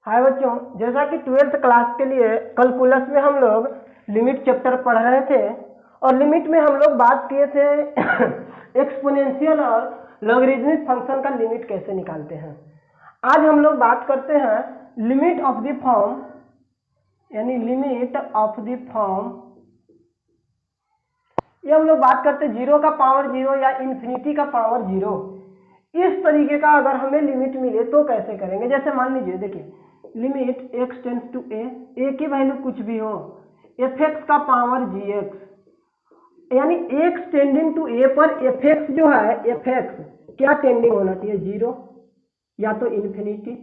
हाय बच्चों, जैसा कि 12th क्लास के लिए कैलकुलस में हम लोग लिमिट चैप्टर पढ़ रहे थे और लिमिट में हम लोग बात किए थे एक्सपोनेंशियल और लॉगरिदमिक फंक्शन का लिमिट कैसे निकालते हैं। आज हम लोग बात करते हैं लिमिट ऑफ द फॉर्म, यानी लिमिट ऑफ द फॉर्म। ये हम लोग बात करते हैं 0 का पावर 0 या इन्फिनिटी का पावर 0। इस तरीके का अगर हमें लिमिट मिले तो कैसे करेंगे। जैसे मान लीजिए, देखिए limit x tends to a की वैल्यू कुछ भी हो, fx का पावर gx, यानी x टेंडिंग टू a पर fx जो है, fx क्या टेंडिंग होना चाहिए, 0 या तो इन्फिनिटी,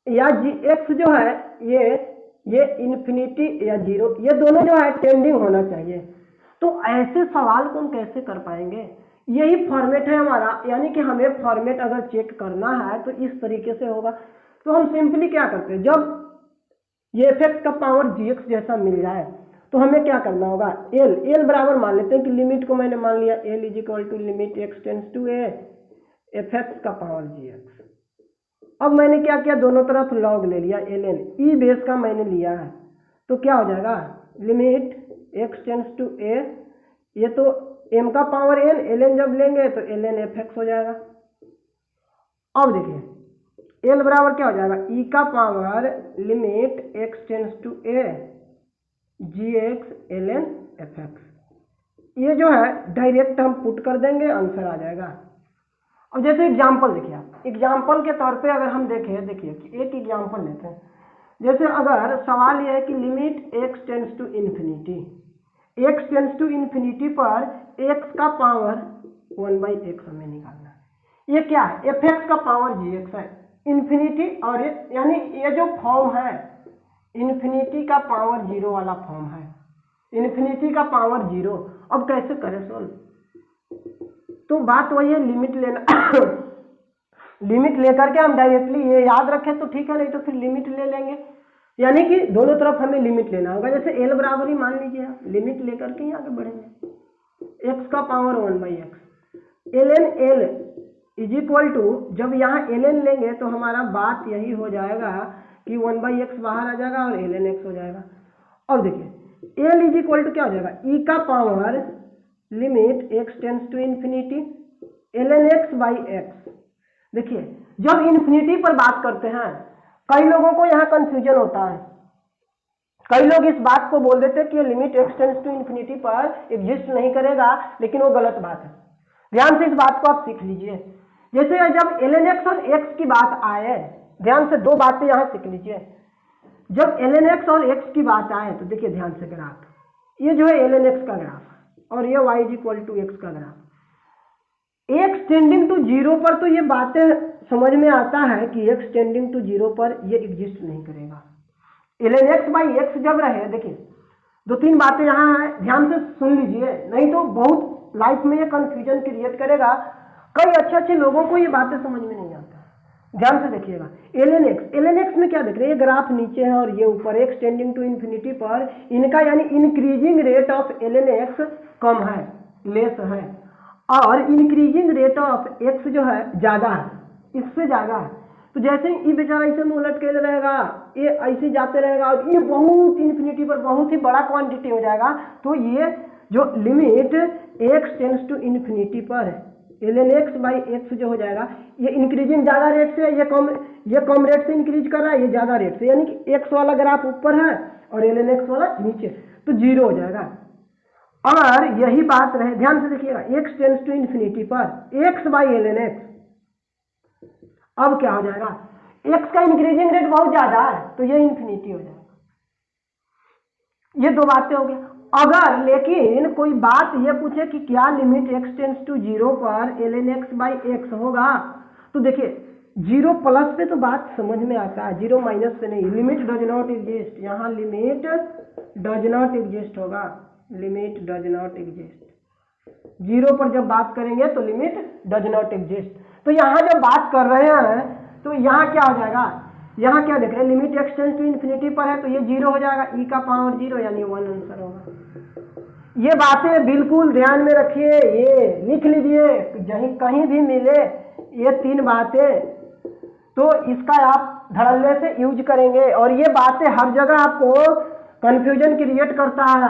या gx जो है ये इन्फिनिटी या 0, ये दोनों जो है टेंडिंग होना चाहिए। तो ऐसे सवाल को हम कैसे कर पाएंगे, यही फॉर्मेट है हमारा। यानी कि हमें फॉर्मेट अगर चेक करना है तो इस तरीके से होगा। तो हम सिंपली क्या करते हैं, जब ये fx का पावर gx जैसा मिल जाए तो हमें क्या करना होगा, l बराबर मान लेते हैं कि लिमिट को मैंने मान लिया l is equal to limit x tends to a fx का पावर gx। अब मैंने क्या किया, दोनों तरफ log ले लिया, ln e बेस का मैंने लिया है, तो क्या हो जाएगा limit x tends to a, ये तो m का पावर n, ln जब लेंगे तो ln fx हो जाएगा। अब देखिए l बराबर क्या हो जाएगा, e का power limit x tends to a gx ln fx। ये जो है डायरेक्ट हम पुट कर देंगे, आंसर आ जाएगा। अब जैसे एग्जांपल देखिए, आप एग्जांपल के तौर पे अगर हम देखें, देखिए कि एक एग्जांपल लेते हैं। जैसे अगर सवाल ये है कि limit x tends to infinity, x tends to infinity पर x का पावर 1/x हमें निकालना है। ये क्या है, fx का पावर gx है, इन्फिनिटी, और यानी ये जो फॉर्म है इन्फिनिटी का पावर 0 वाला फॉर्म है, इन्फिनिटी का पावर 0। अब कैसे करें सोल्व, तो बात वही है, लिमिट लेना लिमिट लेकर के हम डायरेक्टली ये याद रखें तो ठीक है, नहीं तो फिर लिमिट ले लेंगे। यानी कि दोनों तरफ हमें लिमिट लेना होगा। जैसे l बराबर ही मान लीजिए, आप लिमिट लेकर के ही आगे बढ़ेंगे, x का power 1/x ln l is equal to, जब यहाँ ln लेंगे तो हमारा बात यही हो जाएगा कि 1/x बाहर आ जाएगा और ln x हो जाएगा। अब देखिए l इज इक्वल टू क्या हो जाएगा, e का power limit x tends to infinity ln x by x। देखिए जब इन्फिनिटी पर बात करते हैं, कई लोगों को यहाँ कंफ्यूजन होता है, कई लोग इस बात को बोल देते हैं कि limit x tends to infinity पर एग्जिस्ट नहीं करेगा, लेकिन वो गलत बात है। ध्यान से इस बात को आप सीख लीजिए। जैसे जब ln x और x की बात आए, ध्यान से दो बातें यहाँ सीख लीजिए। जब ln x और x की बात आए तो देखिए ध्यान से ग्राफ, ये जो है ln x का ग्राफ और ये y is equal to x का ग्राफ। x टेंडिंग टू 0 पर तो ये बातें समझ में आता है कि x टेंडिंग टू 0 पर ये एग्जिस्ट नहीं करेगा। ln x बाई x जब रहे, देखिए दो तीन बातें यहाँ है, ध्यान से सुन लीजिए, नहीं तो बहुत लाइफ में ये कंफ्यूजन क्रिएट करेगा। कई अच्छे लोगों को ये बातें समझ में नहीं आता। ध्यान से देखिएगा, ln x में क्या देख रहे हैं, ये ग्राफ नीचे है और ये ऊपर, x टेंडिंग टू इन्फिनिटी पर इनका यानी increasing rate of ln x कम है, लेस है, और इंक्रीजिंग रेट ऑफ x जो है ज्यादा है, इससे ज्यादा है। तो जैसे ये बेचारा इसे उलट के रहेगा, ये ऐसे जाते रहेगा और ये बहुत इन्फिनिटी पर बहुत ही बड़ा क्वांटिटी हो जाएगा। तो ये जो limit x tends to infinity पर ln x बाई x जो हो जाएगा, ये इंक्रीजिंग ज्यादा रेट से, ये कम रेट से इंक्रीज कर रहा है, ये ज्यादा रेट से, यानी कि x वाला ग्राफ ऊपर है और ln x वाला नीचे, तो 0 हो जाएगा। और यही बात रहे, ध्यान से देखिएगा, x टेंस टू इन्फिनिटी पर x बाई ln x, अब क्या हो जाएगा, x का इंक्रीजिंग रेट बहुत ज्यादा है तो ये इन्फिनिटी हो जाएगा। ये दो बातें हो गई। अगर लेकिन कोई बात ये पूछे कि क्या लिमिट x टेंस टू 0 पर ln x बाई x होगा, तो देखिए 0 प्लस पे तो बात समझ में आता है, 0 माइनस पे नहीं। लिमिट डज नॉट एग्जिस्ट, यहाँ लिमिट डज नॉट एग्जिस्ट होगा, लिमिट डज नॉट एग्जिस्ट। 0 पर जब बात करेंगे तो लिमिट डज नॉट एग्जिस्ट। तो यहाँ जब बात कर रहे हैं तो यहाँ क्या हो जाएगा, यहाँ क्या देख रहे हैं, limit x tends to infinity पर है तो ये 0 हो जाएगा, e का पावर 0 यानी 1 आंसर होगा। ये बातें बिल्कुल ध्यान में रखिए, ये लिख लीजिए, कहीं भी मिले ये तीन बातें तो इसका आप धड़ल्ले से यूज करेंगे। और ये बातें हर जगह आपको कंफ्यूजन क्रिएट करता है,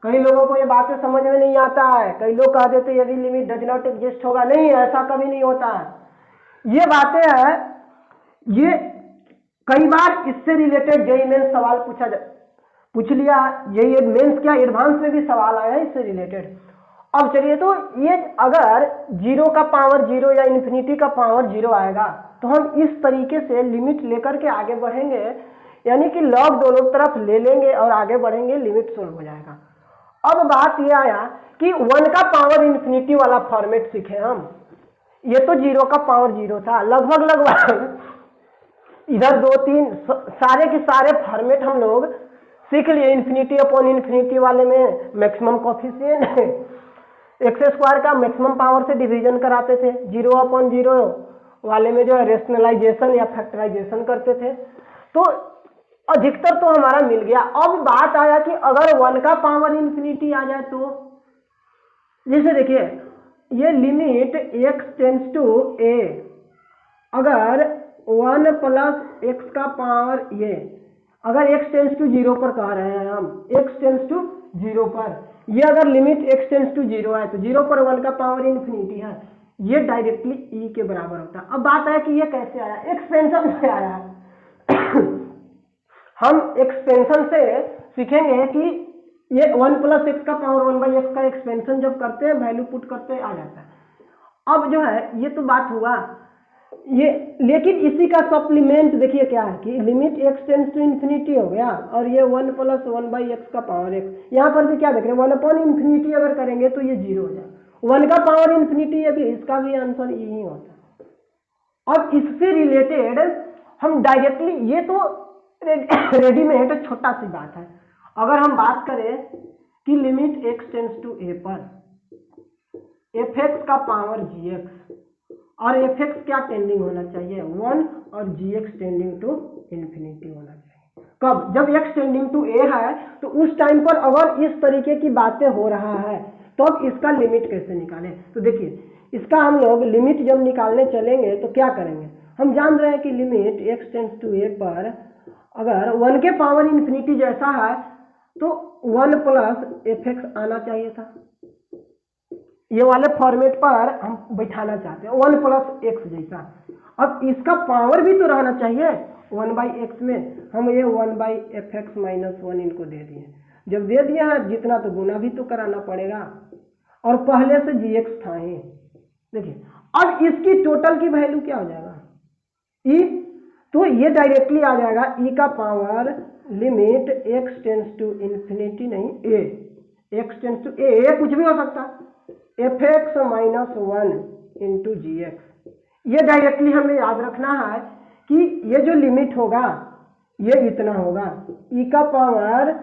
कई लोगों को ये बातें समझ में नहीं आता है। कई लोग कह देते यदि लिमिट डज नॉट एग्जिस्ट होगा, नहीं, ऐसा कभी नहीं होता है। ये बातें हैं, ये कई बार इससे रिलेटेड जेईई मेंस सवाल पूछ लिया। जेईई मेंस क्या एडवांस में भी सवाल आया है इससे रिलेटेड। अब चलिए, तो ये अगर 0 का पावर 0 या इन्फिनिटी का पावर 0 आएगा तो हम इस तरीके से लिमिट लेकर के आगे बढ़ेंगे, यानी कि लॉग दोनों तरफ ले लेंगे और आगे बढ़ेंगे, लिमिट सोल्व हो जाएगा। अब बात ये आया कि 1 का पावर इन्फिनिटी वाला फॉर्मेट सीखे हम। ये तो 0 का पावर 0 था, लगभग इधर 2 3 सारे के सारे फॉर्मेट हम लोग सीख लिए। इन्फिनिटी अपॉन इन्फिनिटी वाले में मैक्सिमम कोफिशिएंट, एक्स स्क्वायर का मैक्सिमम पावर से डिवीजन कराते थे। 0 अपॉन 0 वाले में जो है रेशनलाइजेशन या फैक्टराइजेशन करते थे। तो अधिकतर तो हमारा मिल गया। अब बात आया कि अगर 1 का पावर इन्फिनिटी आ जाए तो, जैसे देखिए ये limit x tends to a, अगर 1 प्लस एक्स का पावर ये, अगर x टेंड्स टू 0 पर कह रहे हैं हम, x टेंड्स टू 0 पर, ये अगर लिमिट x टेंड्स टू 0 है तो 0 पर 1 का पावर इन्फिनिटी है, ये डायरेक्टली e के बराबर होता है। अब बात है कि ये कैसे आया, एक्सपेंशन से आया है। हम एक्सपेंशन से सीखेंगे कि ये 1 प्लस एक्स का पावर 1/x का एक्सपेंशन जब करते हैं, वैल्यू पुट करते आ जाता है। अब जो है ये तो बात हुआ ये, लेकिन इसी का सप्लीमेंट देखिए क्या है कि limit x tends to infinity हो गया और ये 1 प्लस 1/x का पावर x, यहाँ पर भी क्या देख रहे हैं 1 अपॉन इन्फिनिटी अगर करेंगे तो ये 0 हो जाए। 1 का पावर इन्फिनिटी, ये भी इसका भी आंसर यही होता है। अब इससे रिलेटेड हम डायरेक्टली, ये तो रेडीमेड छोटा सी बात है। अगर हम बात करें कि limit x tends to a पर fx का पावर gx, और fx क्या टेंडिंग होना चाहिए 1 और gx टेंडिंग टू इन्फिनिटी होना चाहिए। कब, जब x टेंडिंग टू a है तो उस टाइम पर अगर इस तरीके की बातें हो रहा है तो अब इसका लिमिट कैसे निकालें। तो देखिए इसका हम लोग लिमिट जब निकालने चलेंगे तो क्या करेंगे, हम जान रहे हैं कि limit x tends to a पर अगर 1 के पावर इन्फिनिटी जैसा है तो 1 प्लस fx आना चाहिए था। ये वाले फॉर्मेट पर हम बैठाना चाहते हैं 1 प्लस एक्स जैसा। अब इसका पावर भी तो रहना चाहिए 1/x में, हम ये 1/fx माइनस 1 इनको दे दिए। जब दे दिया है जितना तो गुना भी तो कराना पड़ेगा, और पहले से gx था ही। देखिए अब इसकी टोटल की वैल्यू क्या हो जाएगा e, तो ये डायरेक्टली आ जाएगा e का power limit x tends to infinity, नहीं a, x tends to a कुछ भी हो सकता है, fx माइनस 1 इंटू gx। ये डायरेक्टली हमें याद रखना है कि ये जो लिमिट होगा ये इतना होगा, e का power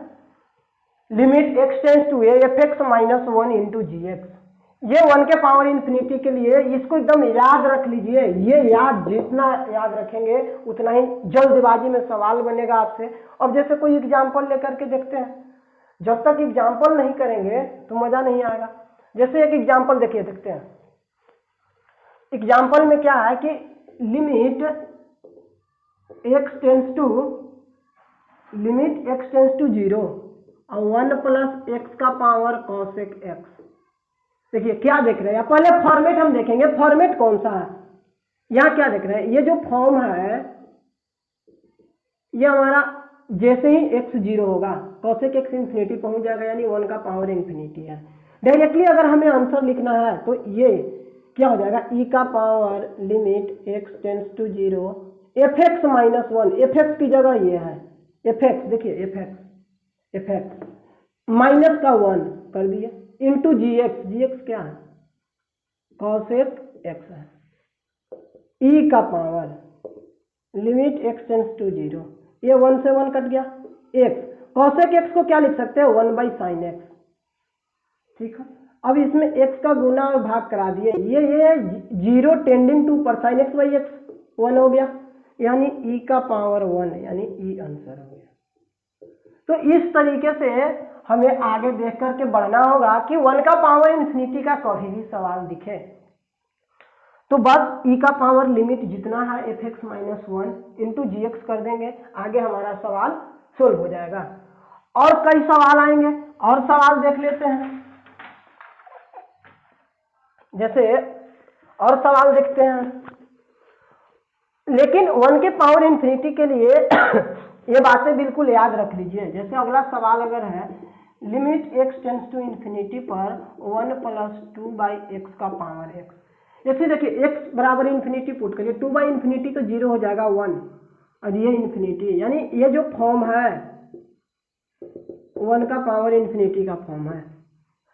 limit x tends to a fx minus 1 into gx। ये 1 के पावर इन्फिनिटी के लिए, इसको एकदम याद रख लीजिए। ये याद जितना याद रखेंगे उतना ही जल्दबाजी में सवाल बनेगा आपसे। अब जैसे कोई एग्जाम्पल लेकर के देखते हैं, जब तक एग्जाम्पल नहीं करेंगे तो मजा नहीं आएगा। जैसे एक एग्जाम्पल देखिए, देखते हैं एग्जाम्पल में क्या है कि लिमिट x टेंड्स टू 0 और 1 प्लस x का पावर cosec x। देखिए क्या देख रहे हैं, पहले फॉर्मेट हम देखेंगे, फॉर्मेट कौन सा है। यहाँ क्या देख रहे हैं, ये जो फॉर्म है ये हमारा जैसे ही x 0 होगा cosec x इन्फिनिटी पहुंच जाएगा, यानी 1 का पावर इन्फिनिटी है। डायरेक्टली अगर हमें आंसर लिखना है तो ये क्या हो जाएगा, e का power limit x tends to 0 fx minus 1, fx की जगह ये है fx, देखिए fx माइनस का 1 कर दिया इंटू gx क्या है cosec x है, e का power limit x tends to 0, ये 1 से 1 कट गया, x cosec x को क्या लिख सकते हैं 1/sin x। ठीक है, अब इसमें x का गुना और भाग करा दिए, ये 0 टेंडिंग टू पर sin x/x 1 हो गया, यानी e का पावर 1, यानी e आंसर हो गया। तो इस तरीके से हमें आगे देख करके बढ़ना होगा कि 1 का पावर इन्फिनिटी का कभी भी सवाल दिखे तो बस ई का पावर लिमिट जितना है F x minus one into G X कर देंगे, आगे हमारा सवाल सोल्व हो जाएगा। और कई सवाल आएंगे, और सवाल देख लेते हैं। जैसे और सवाल देखते हैं, लेकिन वन के पावर इन्फिनिटी के लिए ये बातें बिल्कुल याद रख लीजिए। जैसे अगला सवाल अगर है limit x tends to infinity पर 1 + 2/x का पावर x, जैसे देखिए x बराबर इन्फिनिटी पुट करिए, 2/इन्फिनिटी तो 0 हो जाएगा 1, और ये इन्फिनिटी, यानी ये जो फॉर्म है 1 का पावर इन्फिनिटी का फॉर्म है।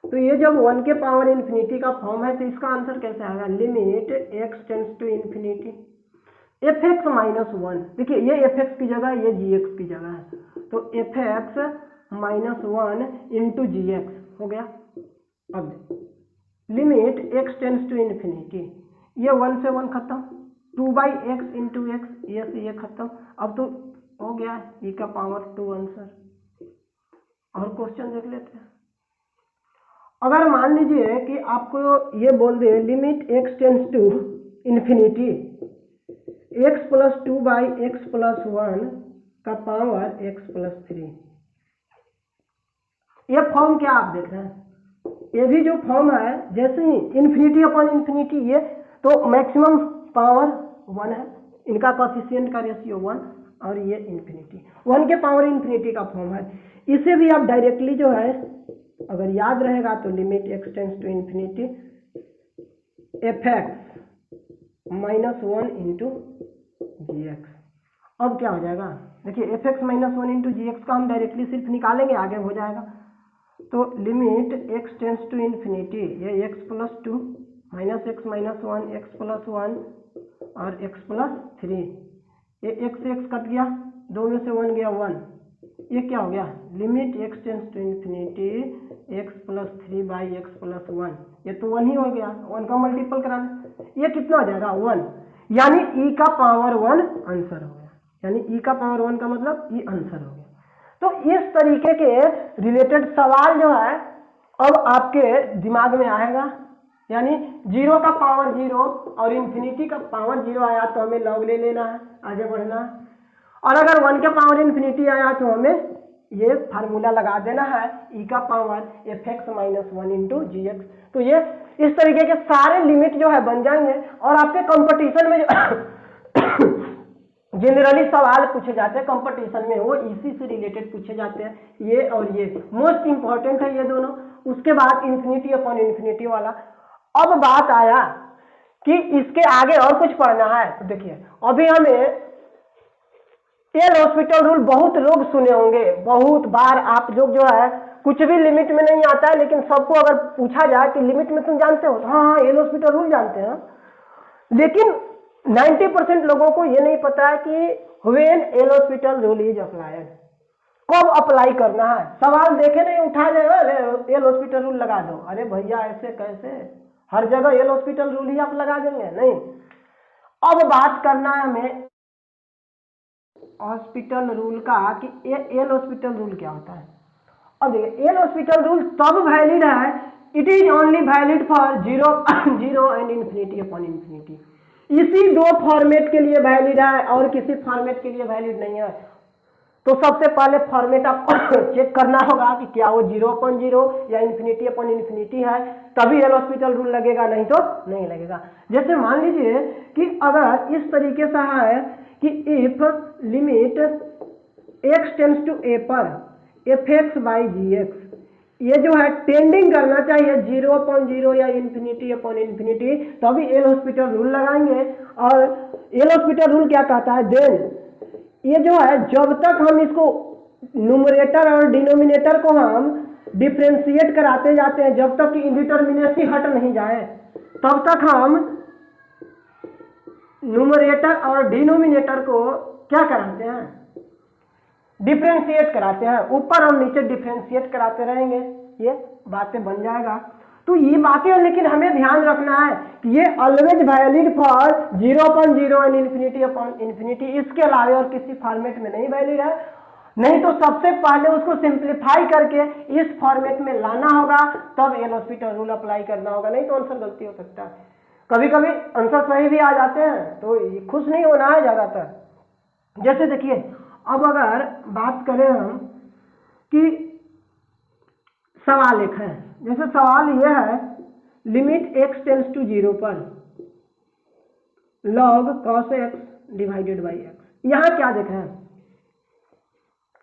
तो ये जब 1 के पावर इन्फिनिटी का फॉर्म है तो इसका आंसर कैसे आएगा, limit x tends to infinity F x minus one, देखिए ये एफ एक्स की जगह ये जी एक्स की जगह है, तो F x minus one into G X हो गया। अब limit x tends to infinity, ये 1 से 1 खत्म, 2/x इंटू एक्स, ये से ये खत्म, अब तो हो गया e का पावर 2 आंसर। और क्वेश्चन देख लेते हैं। अगर मान लीजिए कि आपको ये बोल दे limit x tends to infinity x + 2/x + 1 का पावर x + 3, ये फॉर्म क्या आप देख रहे हैं, ये भी जो फॉर्म है जैसे ही इन्फिनिटी अपॉन इन्फिनिटी, ये तो मैक्सिमम पावर 1 है, इनका कोएफिशिएंट का रेशियो 1, और ये इन्फिनिटी 1 के पावर इन्फिनिटी का फॉर्म है। इसे भी आप डायरेक्टली जो है अगर याद रहेगा तो limit x tends to infinity F x minus 1 into G X. अब क्या हो जाएगा, देखिए F x minus 1 into G X का हम डायरेक्टली सिर्फ निकालेंगे, आगे हो जाएगा। तो limit x tends to infinity, ये X + 2 minus X minus 1 X + 1 और एक्स + 3, ये एक्स से एक्स कट गया, 2 में से 1 गया 1, ये क्या हो गया, limit x tends to infinity x + 3/x + 1, ये तो 1 ही हो गया, 1 का मल्टीपल कराना, ये कितना हो जाएगा 1, यानी e का पावर 1 आंसर हो गया, यानी e का पावर 1 का मतलब e आंसर हो गया। तो इस तरीके के रिलेटेड सवाल जो है अब आपके दिमाग में आएगा, यानी 0 का पावर 0 और इन्फिनिटी का पावर 0 आया तो हमें लॉग ले लेना है, आगे बढ़ना है, और अगर 1 के पावर इन्फिनिटी आया तो हमें ये फार्मूला लगा देना है e का power F x minus 1 into G X. तो ये इस तरीके के सारे लिमिट जो है बन जाएंगे, और आपके कंपटीशन में जो जनरली सवाल पूछे जाते हैं कंपटीशन में वो इसी से रिलेटेड पूछे जाते हैं, ये और ये मोस्ट इंपॉर्टेंट है ये दोनों। उसके बाद इन्फिनिटी अपॉन इन्फिनिटी वाला। अब बात आया कि इसके आगे और कुछ पढ़ना है, तो देखिए अभी हमें एल हॉस्पिटल रूल बहुत लोग सुने होंगे, बहुत बार आप लोग जो है कुछ भी लिमिट में नहीं आता है, लेकिन सबको अगर पूछा जाए कि लिमिट में तुम जानते हो तो हाँ एल हॉस्पिटल रूल जानते हैं, लेकिन 90% लोगों को ये नहीं पता है कि when L hospital rule is applied, कब अप्लाई करना है। सवाल देखे नहीं उठा जाए एल हॉस्पिटल रूल लगा दो, अरे भैया ऐसे कैसे, हर जगह एल हॉस्पिटल रूल ही आप लगा देंगे, नहीं। अब बात करना है हमें हॉस्पिटल रूल का कि एल हॉस्पिटल रूल क्या होता है। अब देखिए एल हॉस्पिटल रूल तब वैलिड है, it is only valid for 0 and infinity upon infinity, इसी 2 फॉर्मेट के लिए वैलिड है और किसी फॉर्मेट के लिए वैलिड नहीं है। तो सबसे पहले फॉर्मेट आपको चेक करना होगा कि क्या वो 0/0 या इन्फिनिटी अपॉन इन्फिनिटी है, तभी एल हॉस्पिटल रूल लगेगा, नहीं तो नहीं लगेगा। जैसे मान लीजिए कि अगर इस तरीके से है कि if limit x tends to A पर F X by G X, ये जो है टेंडिंग करना चाहिए 0/0 या इन्फिनिटी अपॉन इन्फिनिटी, तभी एल हॉस्पिटल रूल लगाएंगे। और एल हॉस्पिटल रूल क्या कहता है, देन ये जो है जब तक हम इसको न्यूमरेटर और डिनोमिनेटर को हम डिफ्रेंशिएट कराते जाते हैं, जब तक कि इंडिटरमिनेसी हट नहीं जाए तब तक हम न्यूमरेटर और डिनोमिनेटर को क्या कराते हैं, डिफ्रेंशिएट कराते हैं, ऊपर और नीचे डिफ्रेंशिएट कराते रहेंगे, ये बातें बन जाएगा। तो ये बातें, लेकिन हमें ध्यान रखना है कि ये always valid for 0/0 and infinity upon infinity, इसके अलावा और किसी फॉर्मेट में नहीं वैलिड है। नहीं तो सबसे पहले उसको सिंप्लीफाई करके इस फॉर्मेट में लाना होगा, तब एल हॉस्पिटल रूल अप्लाई करना होगा, नहीं तो आंसर गलती हो सकता है। कभी कभी आंसर सही भी आ जाते हैं, तो खुश नहीं होना है ज़्यादातर। जैसे देखिए, अब अगर बात करें हम कि सवाल एक है, जैसे सवाल यह है लिमिट x टेंड्स टू 0 पर log cos x divided by x। यहाँ क्या देखें,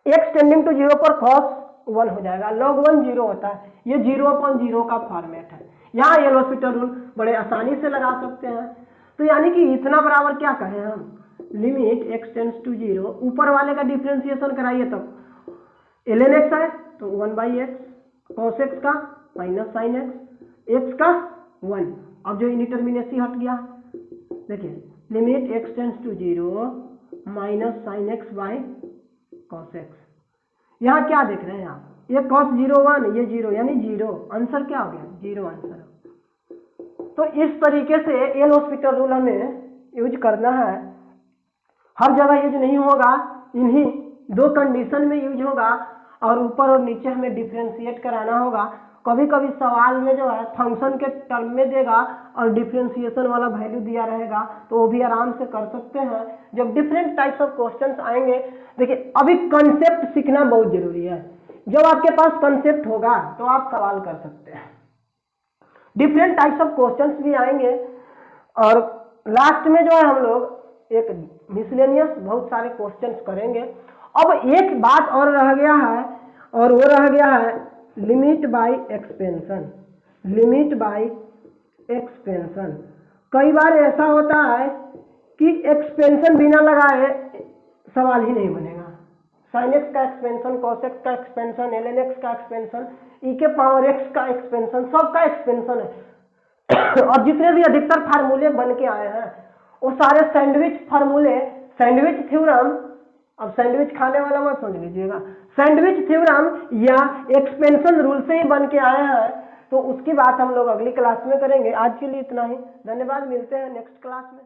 x टेंडिंग टू 0 पर cos 1 हो जाएगा, log 1 0 होता है, ये 0/0 का फॉर्मेट है। यहाँ एल हॉस्पिटल रूल बड़े आसानी से लगा सकते हैं। तो यानी कि इतना बराबर क्या कहें हम, लिमिट x टेंड्स टू 0, ऊपर वाले का डिफ्रेंसिएशन कराइए तब ln x है तो 1/x, cos x का माइनस साइन x का 1। अब जो इनडिटर्मिनेसी हट गया, देखिए limit x tends to 0 minus sine x by cos x। यहाँ क्या देख रहे हैं आप, ये cos 0 1, ये 0 यानी 0, आंसर क्या हो गया 0 आंसर। तो इस तरीके से एल हॉस्पिटल रूल हमें यूज करना है, हर जगह यूज नहीं होगा, इन्हीं दो कंडीशन में यूज होगा, और ऊपर और नीचे हमें डिफ्रेंशिएट कराना होगा। कभी कभी सवाल में जो है फंक्शन के टर्म में देगा और डिफ्रेंशिएशन वाला वैल्यू दिया रहेगा, तो वो भी आराम से कर सकते हैं जब डिफरेंट टाइप्स ऑफ क्वेश्चंस आएंगे। देखिए अभी कंसेप्ट सीखना बहुत जरूरी है, जब आपके पास कंसेप्ट होगा तो आप सवाल कर सकते हैं। डिफरेंट टाइप्स ऑफ क्वेश्चंस भी आएंगे, और लास्ट में जो है हम लोग एक मिसलेनियस बहुत सारे क्वेश्चंस करेंगे। अब एक बात और रह गया है, और वो रह गया है limit by expansion. Limit by expansion, कई बार ऐसा होता है कि एक्सपेंशन बिना लगाए सवाल ही नहीं बनेगा। साइन एक्स का एक्सपेंशन, कॉस एक्स का एक्सपेंशन, एल एन एक्स का एक्सपेंशन, ई के पावर एक्स का एक्सपेंशन, सबका एक्सपेंशन है। और जितने भी अधिकतर फार्मूले बन के आए हैं वो सारे सैंडविच फार्मूले, सैंडविच थ्योरम, अब सैंडविच खाने वाला मत समझ लीजिएगा, सैंडविच थ्योरम या एक्सपेंशन रूल से ही बन के आए हैं। तो उसकी बात हम लोग अगली क्लास में करेंगे। आज के लिए इतना ही, धन्यवाद, मिलते हैं नेक्स्ट क्लास में।